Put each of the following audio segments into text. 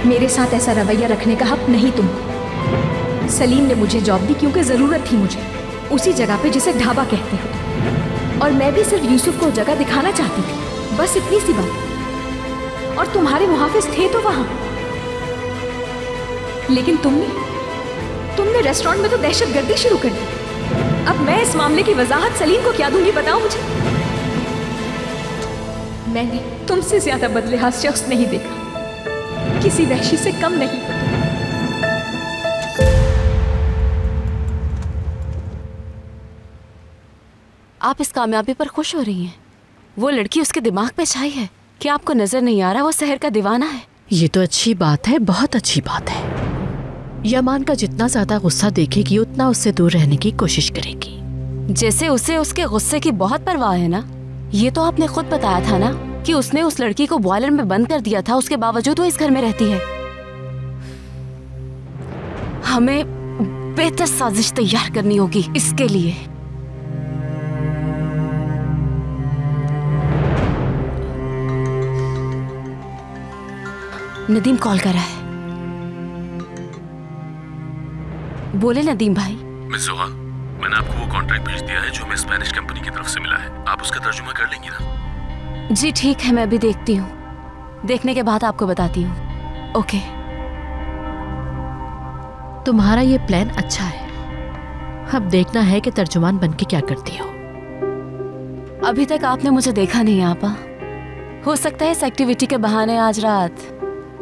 मेरे साथ ऐसा रवैया रखने का हक नहीं तुमको। सलीम ने मुझे जॉब दी क्योंकि जरूरत थी मुझे, उसी जगह पे जिसे ढाबा कहते हो, और मैं भी सिर्फ यूसुफ को जगह दिखाना चाहती थी, बस इतनी सी बात। और तुम्हारे मुहाफिज थे तो वहां, लेकिन तुमने रेस्टोरेंट में तो दहशतगर्दी शुरू कर दी। अब मैं इस मामले की वजाहत सलीम को क्या दूंगी बताओ मुझे। मैंने तुमसे ज्यादा बदलेहाज शख्स नहीं देखा, किसी वहशी से कम नहीं। आप इस कामयाबी पर खुश हो रही हैं? वो लड़की उसके दिमाग पे छाई है। क्या आपको नजर नहीं आ रहा वो शहर का दीवाना है? ये तो अच्छी बात है, बहुत अच्छी बात है। यमान का जितना ज्यादा गुस्सा देखेगी उतना उससे दूर रहने की कोशिश करेगी। जैसे उसे उसके गुस्से की बहुत परवाह है ना। ये तो आपने खुद बताया था ना कि उसने उस लड़की को बॉयलर में बंद कर दिया था, उसके बावजूद वो इस घर में रहती है। हमें बेहतर साजिश तैयार करनी होगी इसके लिए। नदीम कॉल कर रहा है। बोले नदीम भाई। मिस जोहा, मैंने आपको वो कॉन्ट्रैक्ट भेज दिया है जो हमें स्पेनिश कंपनी की तरफ से मिला है। आप उसका तर्जुमा कर लेंगी ना? जी ठीक है, मैं भी देखती हूँ। देखने के बाद आपको बताती हूँ। ओके। तुम्हारा ये प्लान अच्छा है। अब देखना है कि तर्जुमान बन के क्या करती हो। अभी तक आपने मुझे देखा नहीं आपा। हो सकता है इस एक्टिविटी के बहाने आज रात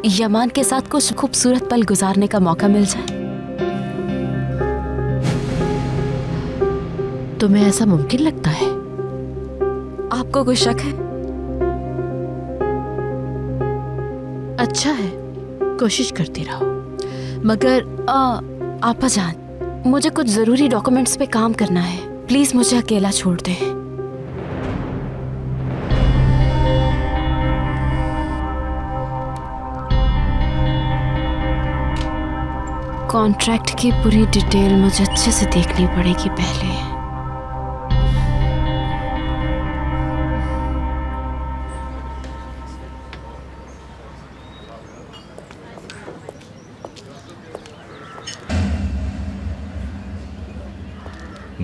यमान के साथ कुछ खूबसूरत पल गुजारने का मौका मिल जाए। तुम्हें ऐसा मुमकिन लगता है? आपको कोई शक है? अच्छा है, कोशिश करती रहो। मगर आपा जान, मुझे कुछ जरूरी डॉक्यूमेंट्स पे काम करना है। प्लीज मुझे अकेला छोड़ दे। कॉन्ट्रैक्ट की पूरी डिटेल मुझे अच्छे से देखनी पड़ेगी पहले।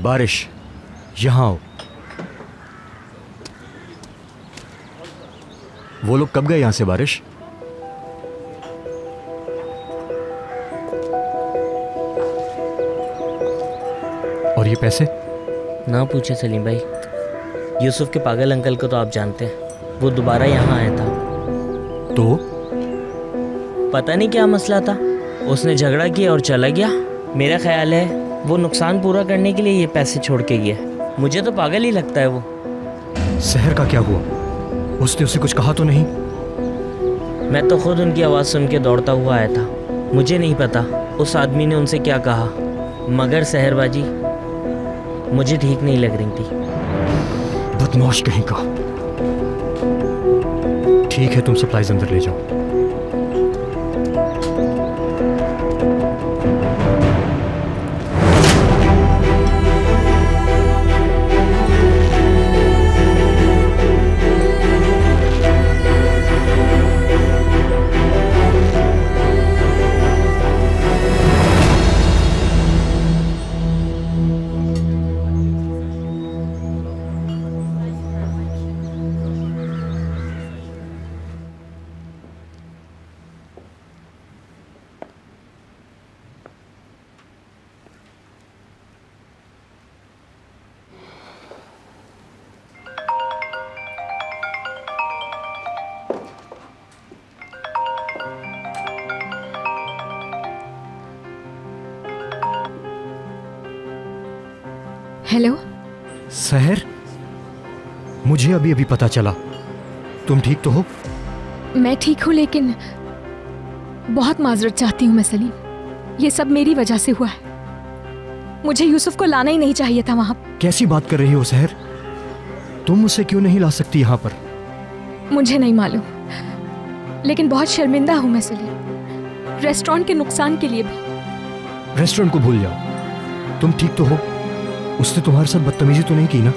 बारिश, यहाँ आओ। वो लोग कब गए यहां से बारिश? और ये पैसे? ना पूछे सलीम भाई। यूसुफ के पागल अंकल को तो आप जानते हैं, वो दोबारा यहाँ आया था। तो पता नहीं क्या मसला था, उसने झगड़ा किया और चला गया। मेरा ख्याल है वो नुकसान पूरा करने के लिए ये पैसे छोड़ के गया। मुझे तो पागल ही लगता है वो। शहर का क्या हुआ? उसने उसे कुछ कहा तो नहीं? मैं तो खुद उनकी आवाज़ सुन के दौड़ता हुआ आया था। मुझे नहीं पता उस आदमी ने उनसे क्या कहा, मगर शहरबाजी मुझे ठीक नहीं लग रही थी। बदमाश कहीं का। ठीक है, तुम सप्लाईज अंदर ले जाओ। हेलो सहर, मुझे अभी अभी पता चला। तुम ठीक तो हो? मैं ठीक हूँ, लेकिन बहुत माजरत चाहती हूँ मैं सलीम। ये सब मेरी वजह से हुआ है। मुझे यूसुफ को लाना ही नहीं चाहिए था वहां। कैसी बात कर रही हो सहर? तुम उसे क्यों नहीं ला सकती यहाँ पर? मुझे नहीं मालूम, लेकिन बहुत शर्मिंदा हूँ मैं सलीम, रेस्टोरेंट के नुकसान के लिए भी। रेस्टोरेंट को भूल जाओ। तुम ठीक तो हो? उसने तुम्हारे साथ बदतमीजी तो नहीं की ना?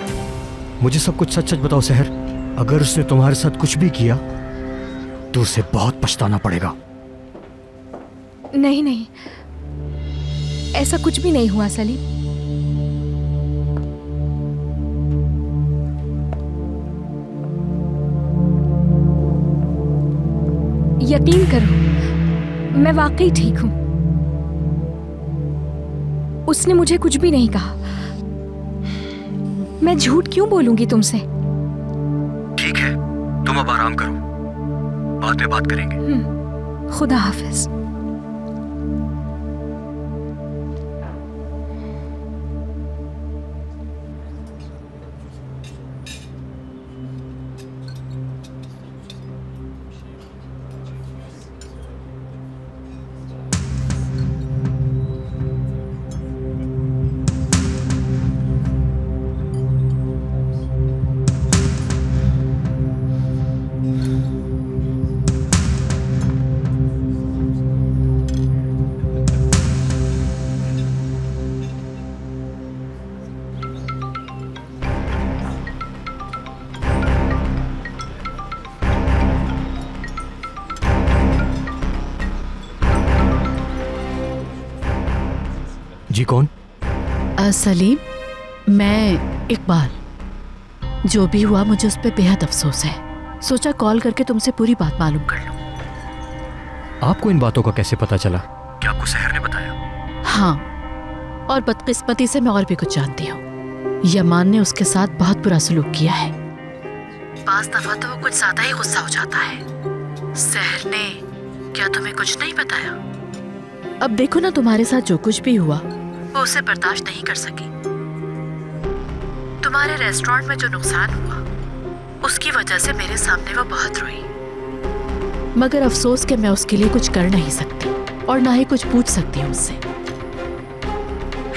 मुझे सब कुछ सच सच बताओ सहर। अगर उसने तुम्हारे साथ कुछ भी किया तो उसे बहुत पछताना पड़ेगा। नहीं नहीं, ऐसा कुछ भी नहीं हुआ सलीम। यकीन करो, मैं वाकई ठीक हूं। उसने मुझे कुछ भी नहीं कहा। मैं झूठ क्यों बोलूंगी तुमसे? ठीक है, तुम अब आराम करो, बाद में बात करेंगे। खुदा हाफिज। जी कौन? सलीम, मैं इकबाल। जो भी हुआ मुझे उस पर बेहद अफसोस है। सोचा कॉल करके तुमसे पूरी बात मालूम कर लूं। आपको इन बातों का कैसे पता चला? क्या आपको सहर ने बताया? हाँ, और बदकिस्मती से मैं और भी कुछ जानती हूँ। यमान ने उसके साथ बहुत बुरा सलूक किया है। बाज़ दफा तो वो कुछ ज्यादा ही गुस्सा हो जाता है। सहर ने क्या तुम्हें कुछ नहीं बताया? अब देखो ना, तुम्हारे साथ जो कुछ भी हुआ वो उसे बर्दाश्त नहीं कर सकी। तुम्हारे रेस्टोरेंट में जो नुकसान हुआ उसकी वजह से मेरे सामने वो बहुत रोई। मगर अफसोस कि मैं उसके लिए कुछ कर नहीं सकती और ना ही कुछ पूछ सकती हूँ उससे,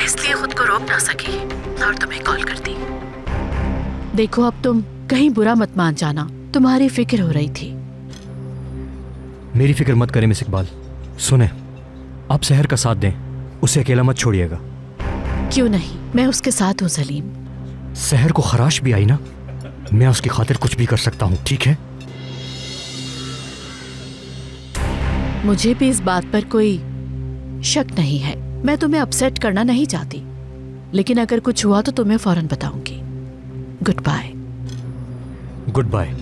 इसलिए खुद को रोक ना सकी और तुम्हें कॉल कर दी। देखो, अब तुम कहीं बुरा मत मान जाना, तुम्हारी फिक्र हो रही थी। मेरी फिक्र मत करें मिस इकबाल। सुने, आप सहर का साथ दें, उसे अकेला मत छोड़िएगा। क्यों नहीं, मैं उसके साथ हूँ सलीम। सहर को खराश भी आई ना, मैं उसकी खातिर कुछ भी कर सकता हूँ, ठीक है? मुझे भी इस बात पर कोई शक नहीं है। मैं तुम्हें अपसेट करना नहीं चाहती, लेकिन अगर कुछ हुआ तो तुम्हें फौरन बताऊंगी। Good bye. Good bye.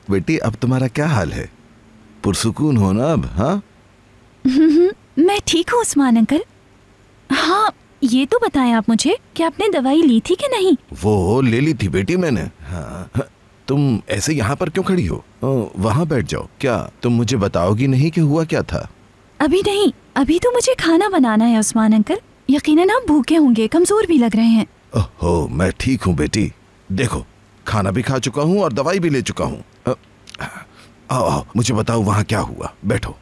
बेटी, अब तुम्हारा क्या हाल है? पुरसुकून हो ना अब? हाँ, मैं ठीक हूँ उस्मान अंकल। हाँ, ये तो बताएं आप मुझे कि आपने दवाई ली थी कि नहीं? वो ले ली थी बेटी मैंने। हाँ, तुम ऐसे यहाँ पर क्यों खड़ी हो? वहाँ बैठ जाओ। क्या तुम मुझे बताओगी नहीं कि हुआ क्या था? अभी नहीं, अभी तो मुझे खाना बनाना है उस्मान अंकल। यकीनन आप भूखे होंगे, कमजोर भी लग रहे हैं। ओहो, मैं ठीक हूँ बेटी। देखो, खाना भी खा चुका हूँ और दवाई भी ले चुका हूँ। आओ आओ, मुझे बताओ वहाँ क्या हुआ। बैठो।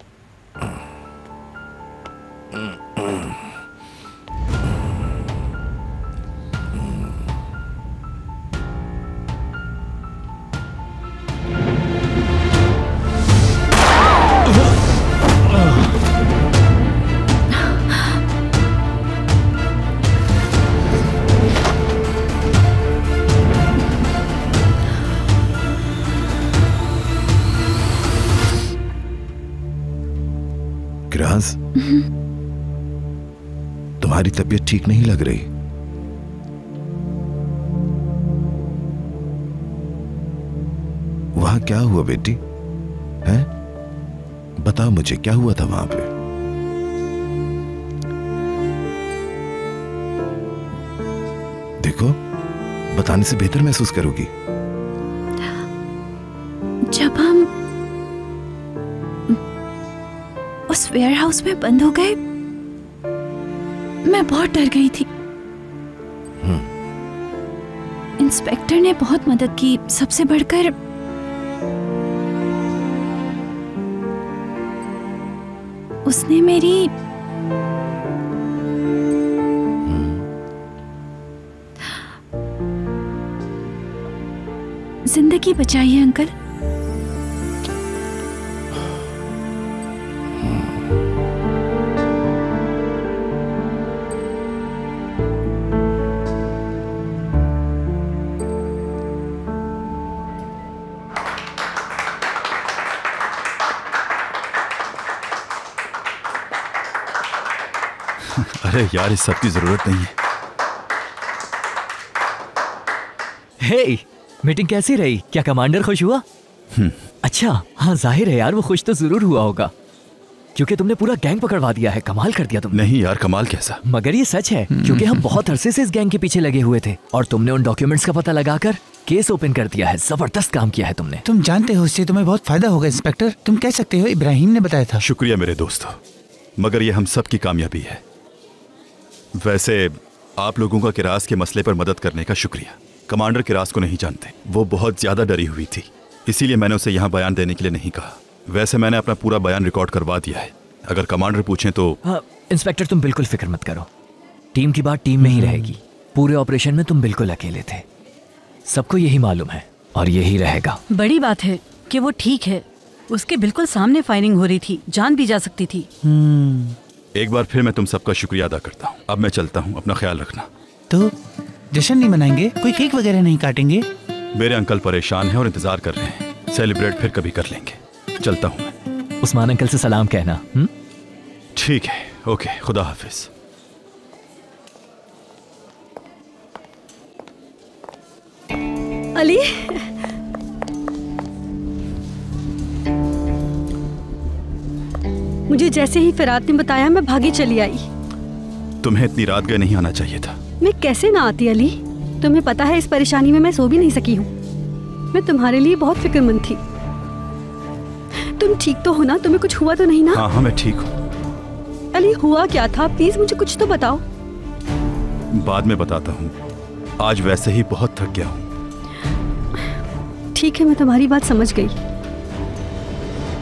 तुम्हारी तबीयत ठीक नहीं लग रही। वहां क्या हुआ बेटी? हैं? बताओ मुझे, क्या हुआ था वहां पे? देखो, बताने से बेहतर महसूस करोगी। जब हम उस वेयर हाउस में बंद हो गए, मैं बहुत डर गई थी। इंस्पेक्टर ने बहुत मदद की, सबसे बढ़कर उसने मेरी जिंदगी बचाई है अंकल। अरे यार, इस सब की जरूरत नहीं है। हे, मीटिंग कैसी रही? क्या कमांडर खुश हुआ? अच्छा, हाँ जाहिर है यार, वो खुश तो जरूर हुआ होगा, क्योंकि तुमने पूरा गैंग पकड़वा दिया है। कमाल कर दिया तुमने। नहीं यार, कमाल कैसा? मगर ये सच है, क्योंकि हम बहुत अरसे से इस गैंग के पीछे लगे हुए थे और तुमने उन डॉक्यूमेंट्स का पता लगाकर केस ओपन कर दिया है। जबरदस्त काम किया है तुमने। तुम जानते हो इससे तुम्हें बहुत फायदा होगा इंस्पेक्टर। तुम कह सकते हो इब्राहिम ने बताया था। शुक्रिया मेरे दोस्तों, मगर ये हम सब की कामयाबी है। वैसे आप लोगों का किरास के मसले पर मदद करने का शुक्रिया। कमांडर किरास को नहीं जानते, वो बहुत ज्यादा डरी हुई थी, इसीलिए मैंने उसे यहाँ बयान देने के लिए नहीं कहा। वैसे मैंने अपना पूरा बयान रिकॉर्ड करवा दिया है, अगर कमांडर पूछें तो। हाँ, इंस्पेक्टर तुम बिल्कुल फिक्र मत करो, टीम की बात टीम में ही रहेगी। पूरे ऑपरेशन में तुम बिल्कुल अकेले थे, सबको यही मालूम है और यही रहेगा। बड़ी बात है कि वो ठीक है। उसके बिल्कुल सामने फायरिंग हो रही थी, जान भी जा सकती थी। एक बार फिर मैं तुम सबका शुक्रिया अदा करता हूँ। अब मैं चलता हूँ, अपना ख्याल रखना। तो जश्न नहीं मनाएंगे? कोई केक वगैरह नहीं काटेंगे? मेरे अंकल परेशान हैं और इंतजार कर रहे हैं। सेलिब्रेट फिर कभी कर लेंगे। चलता हूँ मैं। उस्मान अंकल से सलाम कहना। ठीक है, ओके, खुदा हाफिज। अली, मुझे जैसे ही फिरात ने बताया मैं भागी चली आई। तुम्हें इतनी रात गए नहीं आना चाहिए था। मैं कैसे ना आती अली? तुम्हें पता है इस परेशानी में मैं सो भी नहीं सकी हूँ। मैं तुम्हारे लिए बहुत फिक्रमंद थी। तुम ठीक तो हो ना? तुम्हें कुछ हुआ तो नहीं ना? हाँ, मैं ठीक हूँ। अली, हुआ क्या था? प्लीज मुझे कुछ तो बताओ। बाद में बताता हूँ, आज वैसे ही बहुत थक गया हूँ। ठीक है, मैं तुम्हारी बात समझ गई।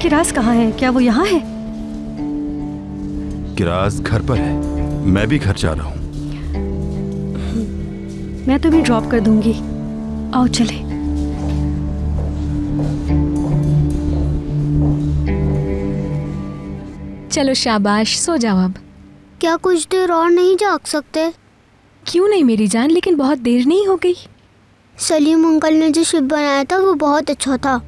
किरास कहाँ है? क्या वो यहाँ है? किरास घर पर है, मैं भी घर जा रहा हूँ। मैं तुम्हें ड्रॉप कर दूंगी, आओ चले। चलो शाबाश, सो जाओ अब। क्या कुछ देर और नहीं जाग सकते? क्यों नहीं मेरी जान, लेकिन बहुत देर नहीं हो गई? सलीम अंकल ने जो शिप बनाया था वो बहुत अच्छा था।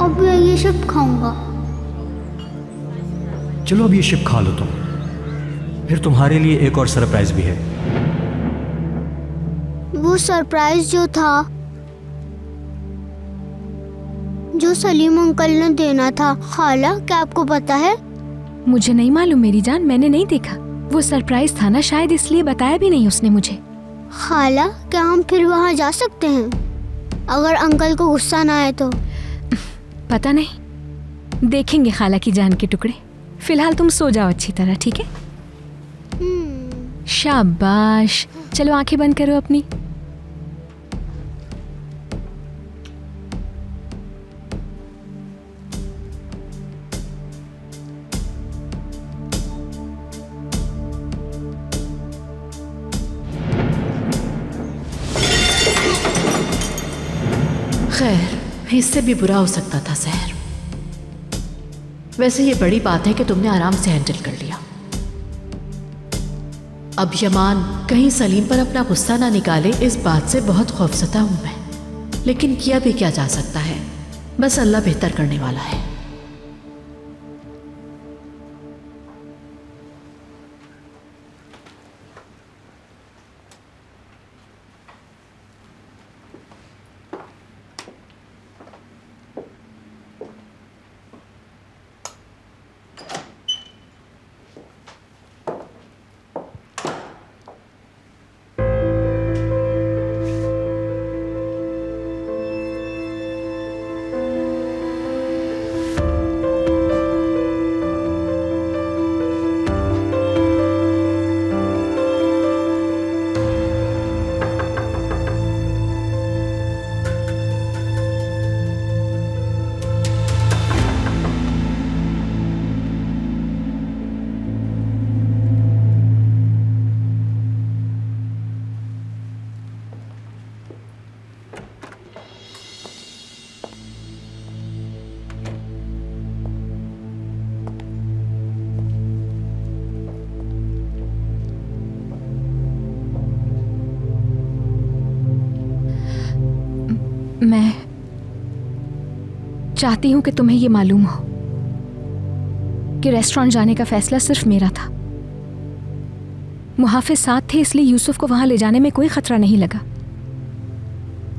अब मैं ये शिप खाऊंगा। चलो अब ये शिप खा लो तुम, फिर तुम्हारे लिए एक और सरप्राइज भी है। वो सरप्राइज जो था, जो सलीम अंकल ने देना था। खाला, क्या आपको पता है? मुझे नहीं मालूम मेरी जान, मैंने नहीं देखा। वो सरप्राइज था ना, शायद इसलिए बताया भी नहीं उसने मुझे। खाला, क्या हम फिर वहाँ जा सकते हैं अगर अंकल को गुस्सा ना आए तो? पता नहीं, देखेंगे खाला की जान के टुकड़े। फिलहाल तुम सो जाओ अच्छी तरह, ठीक है? शाबाश, चलो आंखें बंद करो अपनी। खैर, इससे भी बुरा हो सकता था सहर। वैसे ये बड़ी बात है कि तुमने आराम से हैंडल कर लिया। अब यमान कहीं सलीम पर अपना गुस्सा ना निकाले, इस बात से बहुत खौफजदा हूं मैं। लेकिन किया भी क्या जा सकता है, बस अल्लाह बेहतर करने वाला है। चाहती हूं कि तुम्हें ये मालूम हो कि रेस्टोरेंट जाने का फैसला सिर्फ मेरा था। मुहाफिज साथ थे, इसलिए यूसुफ को वहां ले जाने में कोई खतरा नहीं लगा।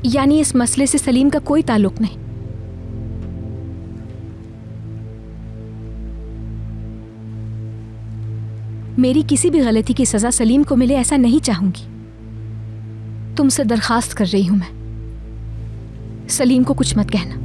यानी इस मसले से सलीम का कोई ताल्लुक नहीं। मेरी किसी भी गलती की सजा सलीम को मिले ऐसा नहीं चाहूंगी। तुमसे दरखास्त कर रही हूं मैं, सलीम को कुछ मत कहना।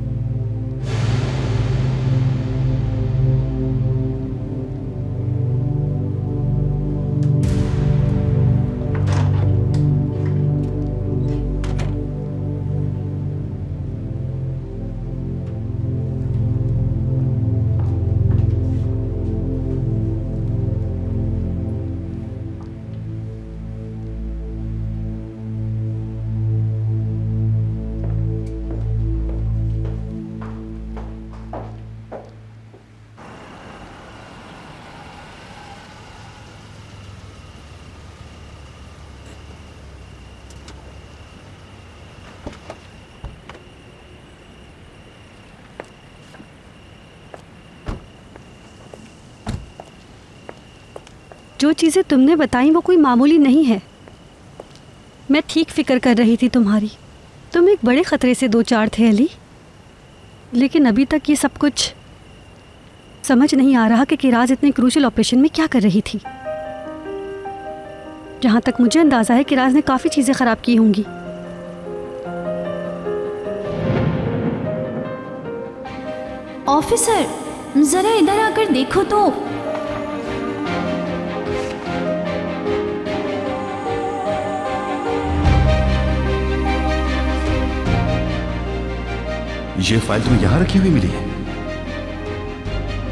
जो चीज़ें तुमने बताई वो कोई मामूली नहीं है। मैं ठीक फिक्र कर रही थी तुम्हारी। तुम एक बड़े ख़तरे से दो चार थे अली, लेकिन अभी तक ये सब कुछ समझ नहीं आ रहा कि किराज इतने क्रूशल ऑपरेशन में क्या कर रही थी। जहाँ तक मुझे अंदाज़ा है किराज ने काफ़ी चीज़ें ख़राब की होंगी। ऑफिसर, ज़रा इधर आकर देखो तो। ये फाइल तुम्हें यहाँ रखी हुई मिली है?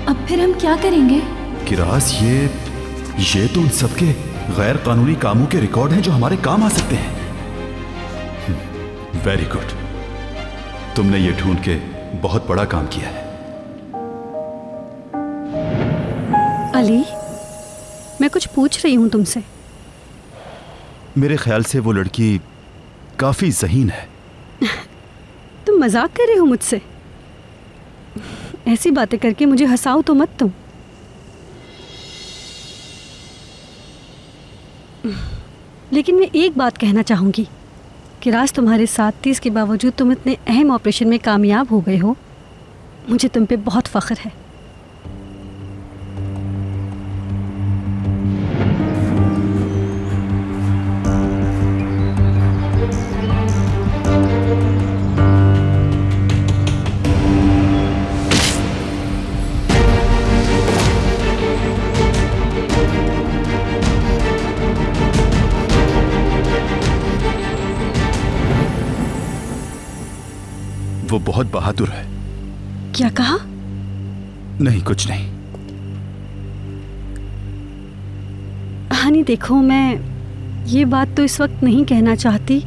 अब फिर हम क्या करेंगे? किराज, ये तो उन सबके गैर कानूनी कामों के रिकॉर्ड हैं जो हमारे काम आ सकते हैं। वेरी गुड, तुमने ये ढूंढ के बहुत बड़ा काम किया है। अली, मैं कुछ पूछ रही हूं तुमसे। मेरे ख्याल से वो लड़की काफी ज़हीन है। तुम मजाक कर रहे हो मुझसे? ऐसी बातें करके मुझे हंसाओ तो मत तुम। लेकिन मैं एक बात कहना चाहूंगी, किराज तुम्हारे साथ थी, इसके बावजूद तुम इतने अहम ऑपरेशन में कामयाब हो गए हो। मुझे तुम पे बहुत फख्र है। वो बहुत बहादुर है। क्या कहा? नहीं, कुछ नहीं। हानी देखो, मैं ये बात तो इस वक्त नहीं कहना चाहती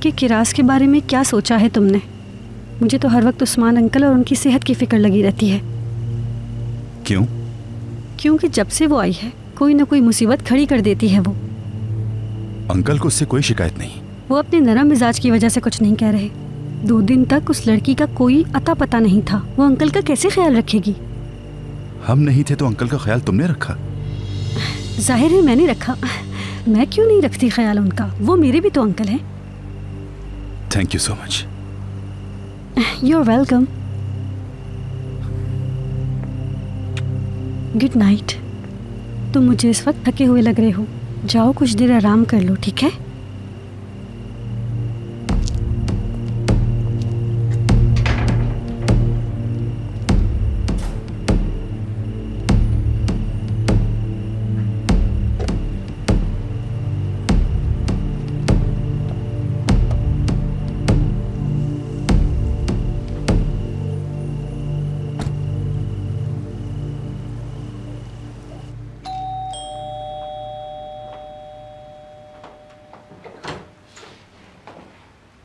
कि किराज के बारे में क्या सोचा है तुमने। मुझे तो हर वक्त उस्मान अंकल और उनकी सेहत की फिक्र लगी रहती है। क्यों? क्योंकि जब से वो आई है कोई ना कोई मुसीबत खड़ी कर देती है वो। अंकल को उससे कोई शिकायत नहीं। वो अपने नरम मिजाज की वजह से कुछ नहीं कह रहे। 2 दिन तक उस लड़की का कोई अता पता नहीं था। वो अंकल का कैसे ख्याल रखेगी? हम नहीं थे तो अंकल का ख्याल तुमने रखा? जाहिर है मैंने रखा। मैं क्यों नहीं रखती ख्याल उनका? वो मेरे भी तो अंकल हैं। Thank you so much. You are welcome. Good night. तुम मुझे इस वक्त थके हुए लग रहे हो, जाओ कुछ देर आराम कर लो, ठीक है?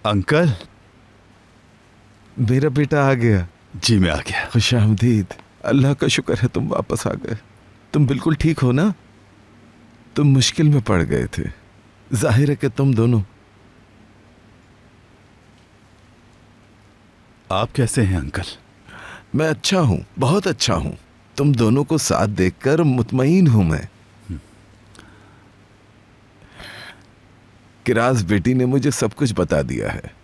अंकल, मेरा बेटा आ गया। जी मैं आ गया। खुशामदीद। अल्लाह का शुक्र है तुम वापस आ गए। तुम बिल्कुल ठीक हो ना? तुम मुश्किल में पड़ गए थे। जाहिर है कि तुम दोनों। आप कैसे हैं अंकल? मैं अच्छा हूँ, बहुत अच्छा हूँ। तुम दोनों को साथ देखकर मुतमईन हूं मैं। किरास बेटी ने मुझे सब कुछ बता दिया है।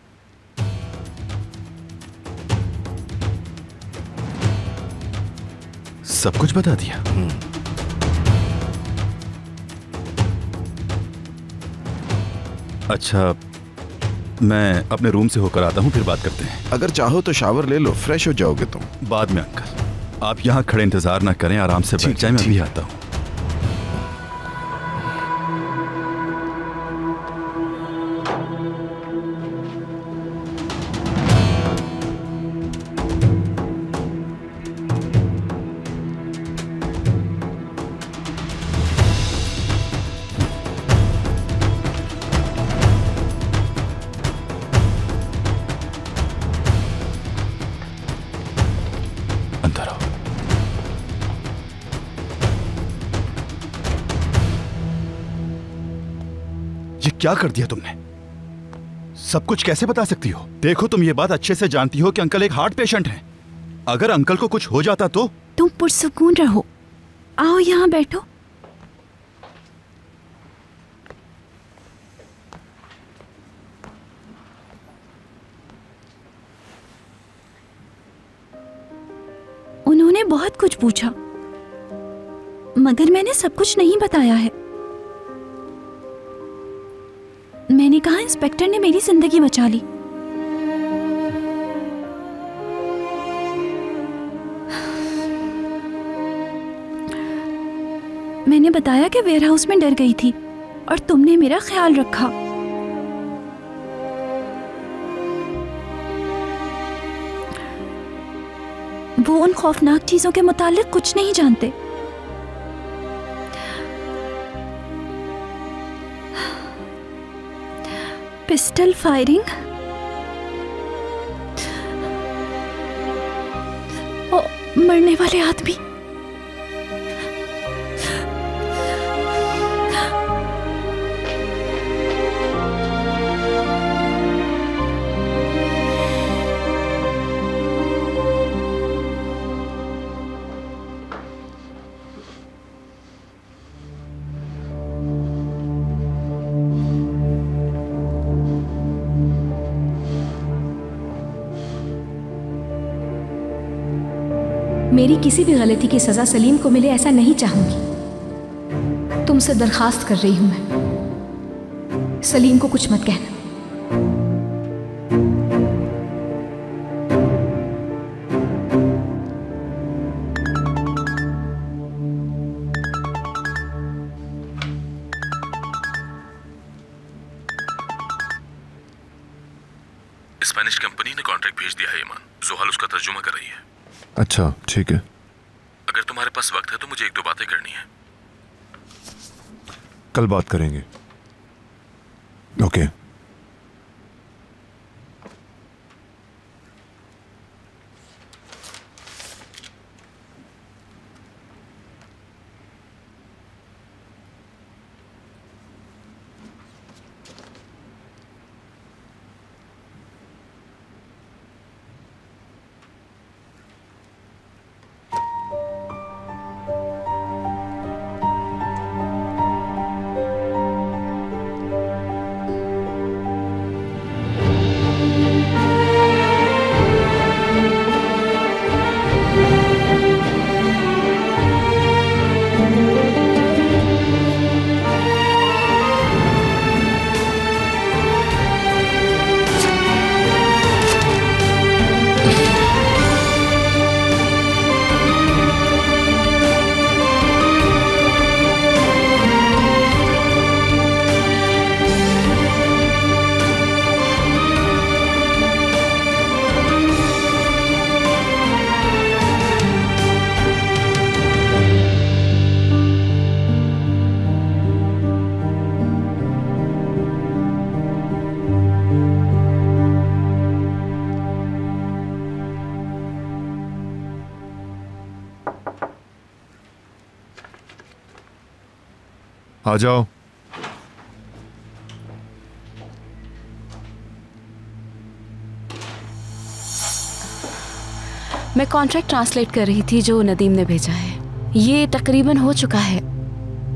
सब कुछ बता दिया? अच्छा, मैं अपने रूम से होकर आता हूँ, फिर बात करते हैं। अगर चाहो तो शावर ले लो, फ्रेश हो जाओगे तुम। बाद में अंकल, आप यहाँ खड़े इंतजार ना करें, आराम से बैठ जाएं, मैं भी आता हूँ। क्या कर दिया तुमने? सब कुछ कैसे बता सकती हो? देखो, तुम ये बात अच्छे से जानती हो कि अंकल एक हार्ट पेशेंट हैं। अगर अंकल को कुछ हो जाता तो? तुम पुरसुकून रहो, आओ यहाँ बैठो। उन्होंने बहुत कुछ पूछा, मगर मैंने सब कुछ नहीं बताया है। मैंने कहा इंस्पेक्टर ने मेरी जिंदगी बचा ली। मैंने बताया कि वेयरहाउस में डर गई थी और तुमने मेरा ख्याल रखा। वो उन खौफनाक चीजों के मुतालिक कुछ नहीं जानते। पिस्टल फायरिंग, मरने वाले आदमी, मेरी किसी भी गलती की सजा सलीम को मिले ऐसा नहीं चाहूंगी। तुमसे दरखास्त कर रही हूं मैं, सलीम को कुछ मत कहना। स्पेनिश कंपनी ने कॉन्ट्रैक्ट भेज दिया है ईमान। जोहल उसका तर्जुमा कर रही है। अच्छा, ठीक है। अगर तुम्हारे पास वक्त है तो मुझे एक दो बातें करनी है। कल बात करेंगे। ओके। आ जाओ। मैं कॉन्ट्रैक्ट ट्रांसलेट कर रही थी जो नदीम ने भेजा है। ये तकरीबन हो चुका है,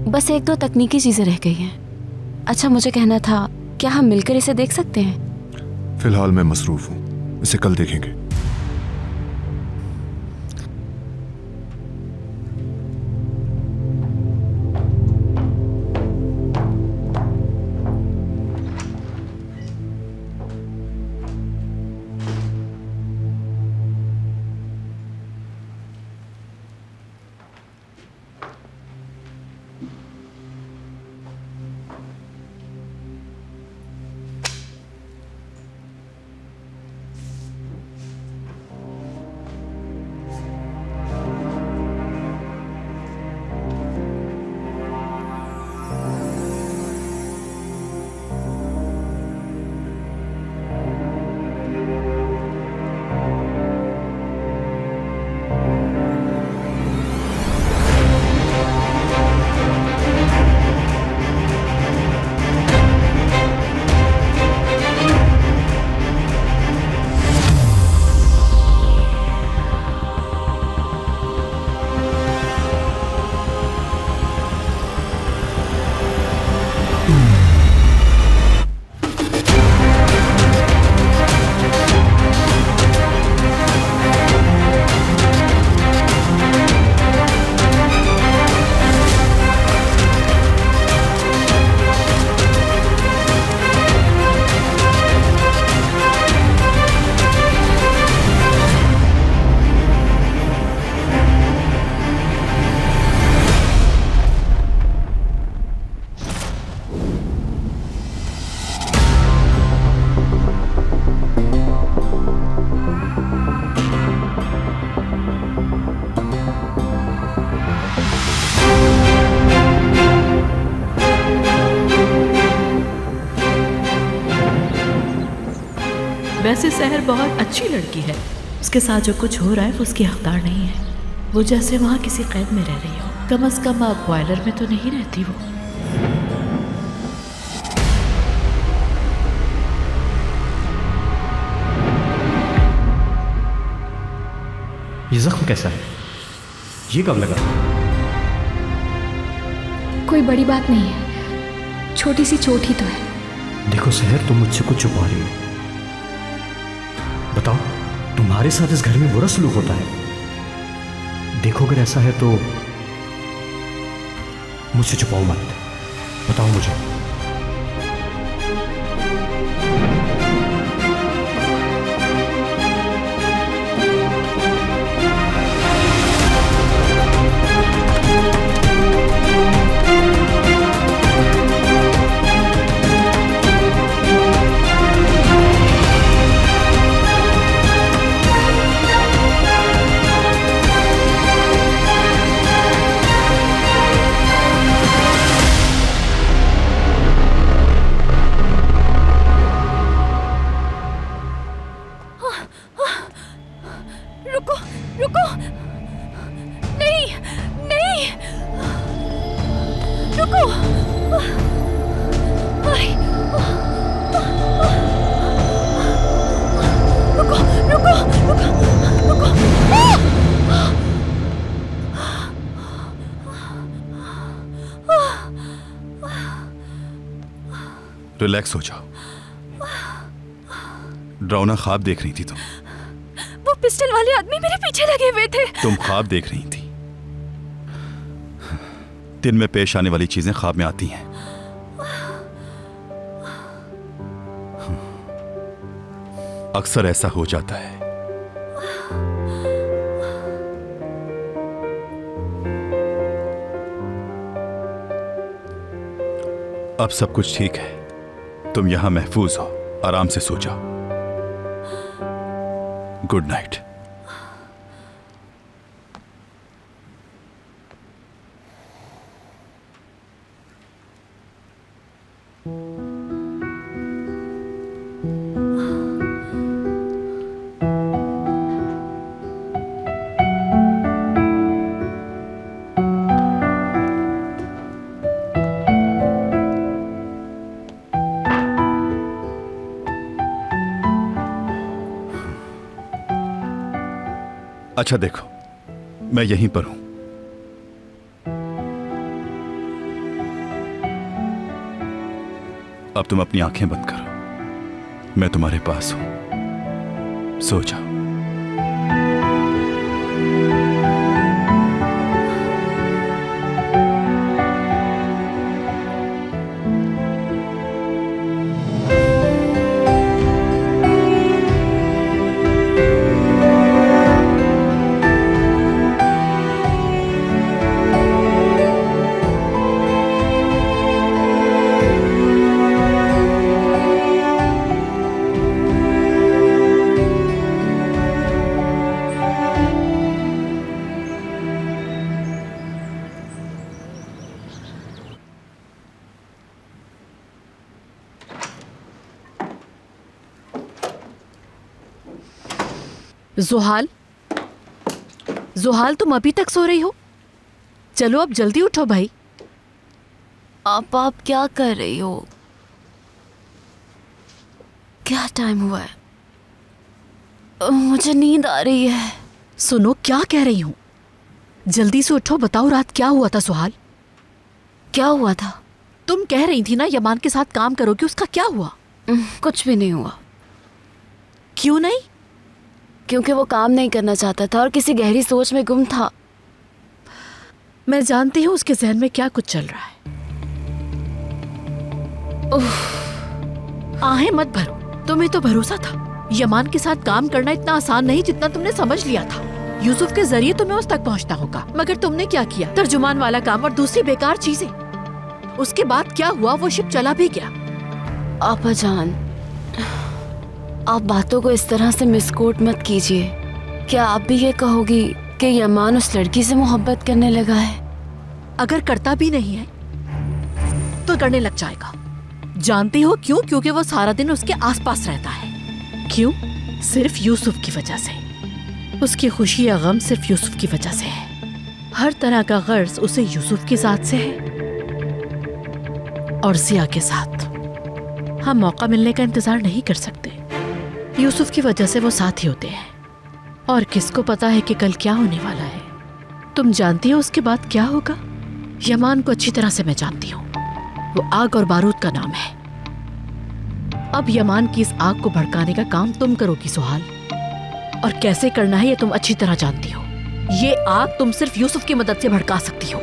बस 1-2 तकनीकी चीजें रह गई हैं। अच्छा, मुझे कहना था, क्या हम मिलकर इसे देख सकते हैं? फिलहाल मैं मसरूफ हूँ, इसे कल देखेंगे। वैसे सहर बहुत अच्छी लड़की है, उसके साथ जो कुछ हो रहा है वो उसकी हकदार नहीं है। वो जैसे वहाँ किसी कैद में रह रही हो, कम से कम अब बॉयलर में तो नहीं रहती वो। ये जख्म कैसा है? ये कब लगा? कोई बड़ी बात नहीं है, छोटी सी चोट ही तो है। देखो सहर, तुम मुझसे कुछ छुपा रही हो। बताओ, तुम्हारे साथ इस घर में बुरा सलूक होता है? देखो अगर ऐसा है तो मुझसे छुपाओ मत, बताओ मुझे। रिलैक्स हो जाओ। ड्राउना ख्वाब देख रही थी तुम। वो पिस्टल वाले आदमी मेरे पीछे लगे हुए थे। तुम ख्वाब देख रही थी। दिन में पेश आने वाली चीजें ख्वाब में आती हैं। अक्सर ऐसा हो जाता है। अब सब कुछ ठीक है, तुम यहां महफूज हो, आराम से सो जाओ। Good night. अच्छा देखो, मैं यहीं पर हूं। अब तुम अपनी आंखें बंद करो, मैं तुम्हारे पास हूं, सो जाओ। जुहाल, जुहाल तुम अभी तक सो रही हो? चलो अब जल्दी उठो भाई। आप क्या कर रही हो? क्या टाइम हुआ है? मुझे नींद आ रही है। सुनो क्या कह रही हूँ, जल्दी से उठो, बताओ रात क्या हुआ था सुहाल? क्या हुआ था? तुम कह रही थी ना यमान के साथ काम करोगी, उसका क्या हुआ? कुछ भी नहीं हुआ। क्यों नहीं? क्योंकि वो काम नहीं करना चाहता था और किसी गहरी सोच में गुम था। मैं जानती हूँ उसके जहन में क्या कुछ चल रहा है। आहें मत भरो, तुम्हें तो भरोसा था यमान के साथ काम करना इतना आसान नहीं जितना तुमने समझ लिया था। यूसुफ के जरिए तुम्हें उस तक पहुंचना होगा, मगर तुमने क्या किया? तर्जुमान वाला काम और दूसरी बेकार चीजें। उसके बाद क्या हुआ? वो शिप चला भी गया। आपा जान, आप बातों को इस तरह से मिसकोट मत कीजिए। क्या आप भी ये कहोगी कि यमान उस लड़की से मोहब्बत करने लगा है? अगर करता भी नहीं है तो करने लग जाएगा। जानती हो क्यों? क्योंकि वो सारा दिन उसके आसपास रहता है। क्यों? सिर्फ यूसुफ की वजह से। उसकी खुशी या गम सिर्फ यूसुफ की वजह से है। हर तरह का गर्ज उसे यूसुफ के साथ से है और जिया के साथ। हम मौका मिलने का इंतजार नहीं कर सकते। यूसुफ की वजह से वो साथ ही होते हैं और किसको पता है कि कल क्या होने वाला है। तुम जानती हो उसके बाद क्या होगा? यमान को अच्छी तरह से मैं जानती हूँ। वो आग और बारूद का नाम है। अब यमान की इस आग को भड़काने का काम तुम करोगी सुहाल, और कैसे करना है ये तुम अच्छी तरह जानती हो। ये आग तुम सिर्फ यूसुफ की मदद से भड़का सकती हो।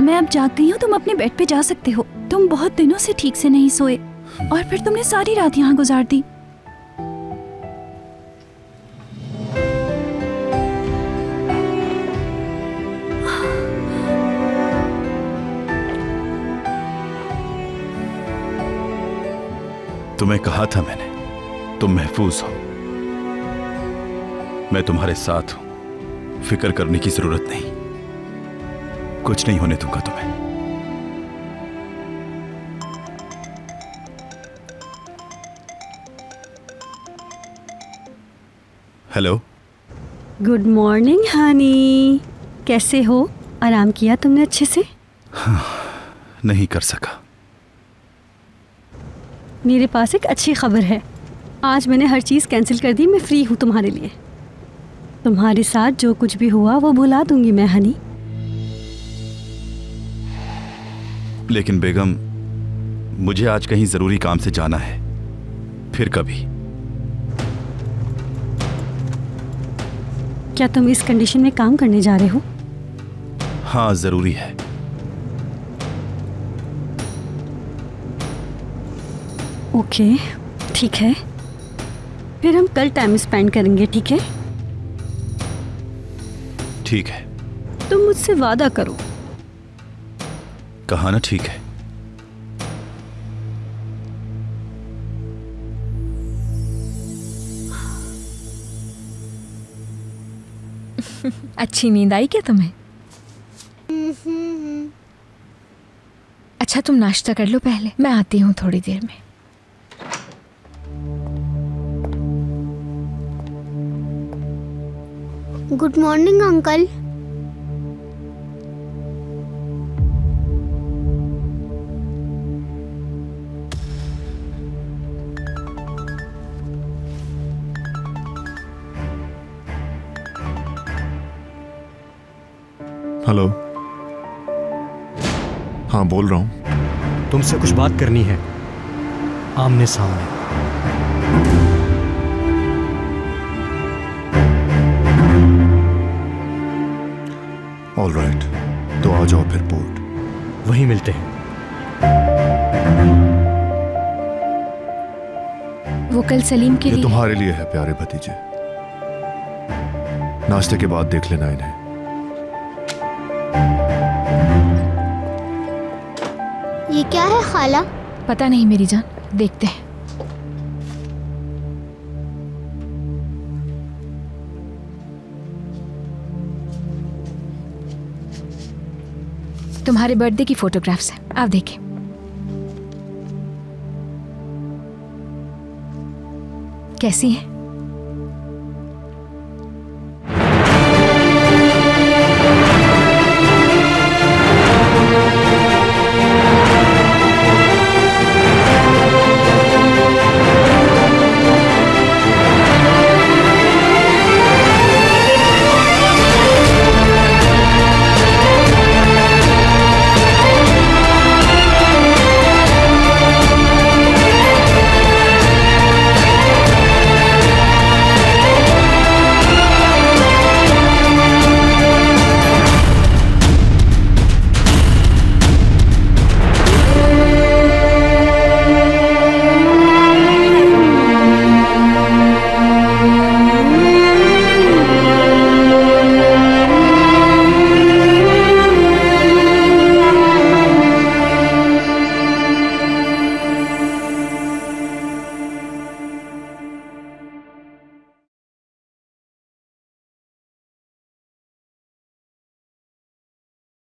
मैं अब जाग गई हूँ, तुम अपने बेड पे जा सकते हो। तुम बहुत दिनों से ठीक से नहीं सोए और फिर तुमने सारी रात यहाँ गुजार दी। तुम्हें कहा था मैंने, तुम महफूज हो। मैं तुम्हारे साथ हूं, फिक्र करने की जरूरत नहीं। कुछ नहीं होने दूंगा तुम्हें। हेलो। गुड मॉर्निंग हनी, कैसे हो? आराम किया तुमने अच्छे से? हाँ, नहीं कर सका। मेरे पास एक अच्छी खबर है। आज मैंने हर चीज़ कैंसिल कर दी। मैं फ्री हूँ तुम्हारे लिए। तुम्हारे साथ जो कुछ भी हुआ वो भुला दूंगी मैं हनी। लेकिन बेगम, मुझे आज कहीं जरूरी काम से जाना है, फिर कभी। क्या तुम इस कंडीशन में काम करने जा रहे हो? हाँ, जरूरी है। ओके, ठीक है। फिर हम कल टाइम स्पेंड करेंगे, ठीक है? ठीक है। तुम मुझसे वादा करो। कहा ना, ठीक है। अच्छी नींद आई क्या तुम्हें? अच्छा, तुम नाश्ता कर लो पहले, मैं आती हूँ थोड़ी देर में। Good morning uncle. हेलो। हाँ, बोल रहा हूँ। तुमसे कुछ बात करनी है, आमने सामने। ऑल राइट, तो आ जाओ फिर पोर्ट। वहीं मिलते हैं। वो कल सलीम के ये लिए तुम्हारे लिए है प्यारे भतीजे। नाश्ते के बाद देख लेना इन्हें। ये क्या है खाला? पता नहीं मेरी जान, देखते हैं। तुम्हारे बर्थडे की फोटोग्राफ्स हैं, आप देखें। कैसी हैं?